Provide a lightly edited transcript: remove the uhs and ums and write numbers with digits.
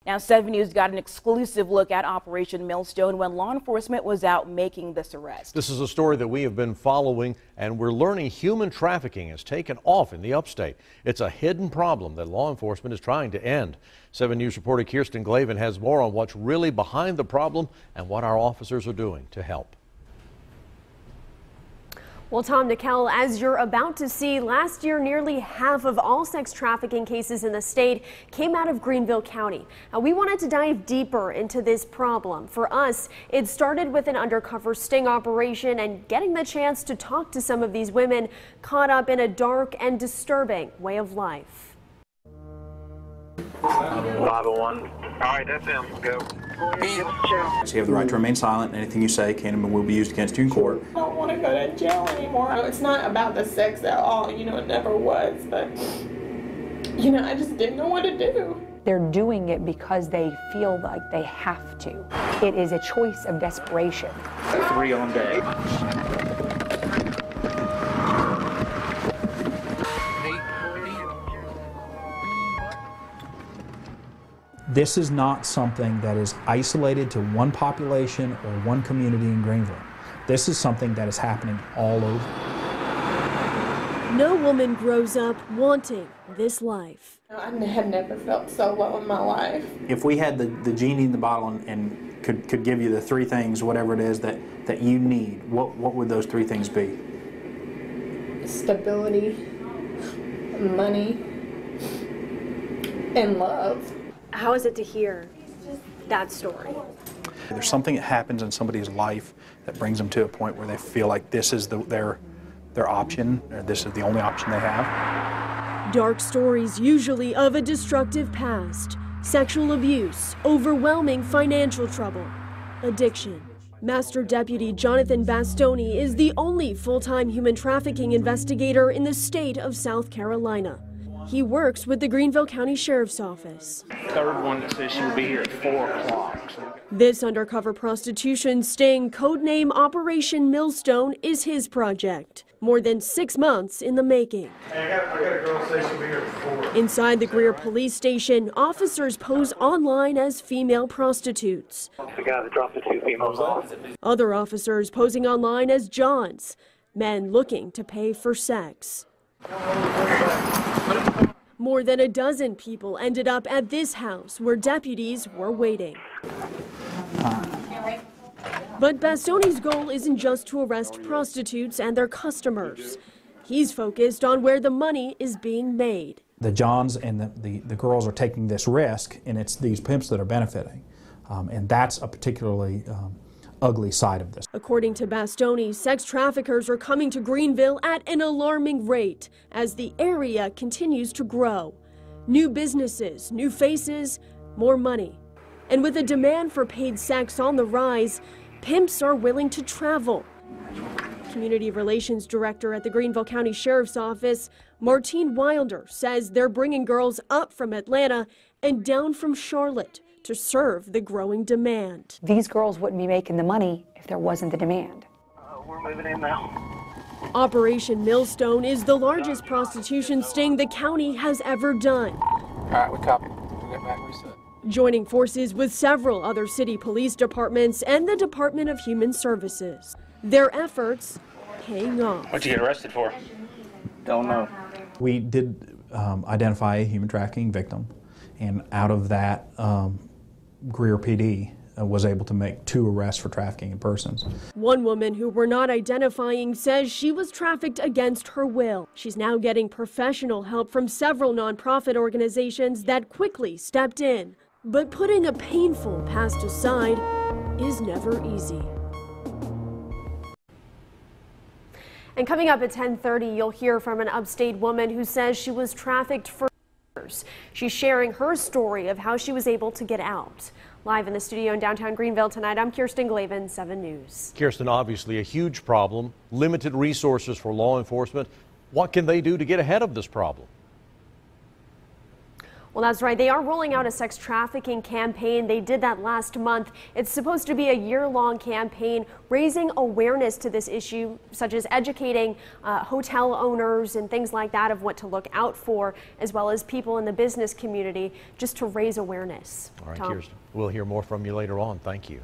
Now, 7 News got an exclusive look at Operation Millstone when law enforcement was out making this arrest. This is a story that we have been following, and we're learning human trafficking has taken off in the Upstate. It's a hidden problem that law enforcement is trying to end. 7 News reporter Kirsten Glavin has more on what's really behind the problem and what our officers are doing to help. Well, Tom Nickel, as you're about to see, last year nearly half of all sex trafficking cases in the state came out of Greenville County. Now, we wanted to dive deeper into this problem. For us, it started with an undercover sting operation and getting the chance to talk to some of these women caught up in a dark and disturbing way of life. 501. All right, that's him. Go. So you have the right to remain silent. Anything you say can and will be used against you in court. I don't want to go to jail anymore. It's not about the sex at all. You know, it never was. But, you know, I just didn't know what to do. They're doing it because they feel like they have to. It is a choice of desperation. 3 on day. This is not something that is isolated to one population or one community in Greenville. This is something that is happening all over. No woman grows up wanting this life. I had never felt so low in my life. If we had the genie in the bottle and could give you the 3 things, whatever it is that you need, what would those 3 things be? Stability, money, and love. How is it to hear that story? There's something that happens in somebody's life that brings them to a point where they feel like this is their option, or this is the only option they have. Dark stories usually of a destructive past, sexual abuse, overwhelming financial trouble, addiction. Master Deputy Jonathan Bastoni is the only full-time human trafficking investigator in the state of South Carolina. He works with the Greenville County Sheriff's Office. Third one that says she'll be here at 4 o'clock. This undercover prostitution sting, codename Operation Millstone, is his project. More than 6 months in the making. Hey, I got a girl say she'll be here at 4. Inside the Greer Police Station, officers pose online as female prostitutes. The guy that dropped the 2 females off. Other officers posing online as Johns, men looking to pay for sex. More than a dozen people ended up at this house where deputies were waiting. But Bastoni's goal isn't just to arrest prostitutes and their customers. He's focused on where the money is being made. The Johns and the girls are taking this risk, and it's these pimps that are benefiting. And that's a particularly ugly side of this. According to Bastoni, sex traffickers are coming to Greenville at an alarming rate as the area continues to grow. New businesses, new faces, more money. And with a demand for paid sex on the rise, pimps are willing to travel. Community Relations Director at the Greenville County Sheriff's Office, Martine Wilder, says they're bringing girls up from Atlanta and down from Charlotte to serve the growing demand. These girls wouldn't be making the money if there wasn't the demand. We're moving in now. Operation Millstone is the largest prostitution sting the county has ever done. All right, we copy. We'll get back reset. Joining forces with several other city police departments and the Department of Human Services. Their efforts paying off. What'd you get arrested for? Don't know. We did identify a human trafficking victim, and out of that, Greer PD was able to make 2 arrests for trafficking in persons. One woman who we're not identifying says she was trafficked against her will. She's now getting professional help from several nonprofit organizations that quickly stepped in. But putting a painful past aside is never easy. And coming up at 10:30, you'll hear from an Upstate woman who says she was trafficked for years. She's sharing her story of how she was able to get out. Live in the studio in downtown Greenville tonight, I'm Kirsten Glavin, 7 News. Kirsten, obviously a huge problem, limited resources for law enforcement. What can they do to get ahead of this problem? Well, that's right. They are rolling out a sex trafficking campaign. They did that last month. It's supposed to be a year-long campaign raising awareness to this issue, such as educating hotel owners and things like that of what to look out for, as well as people in the business community, just to raise awareness. All right, Tom. Kirsten, we'll hear more from you later on. Thank you.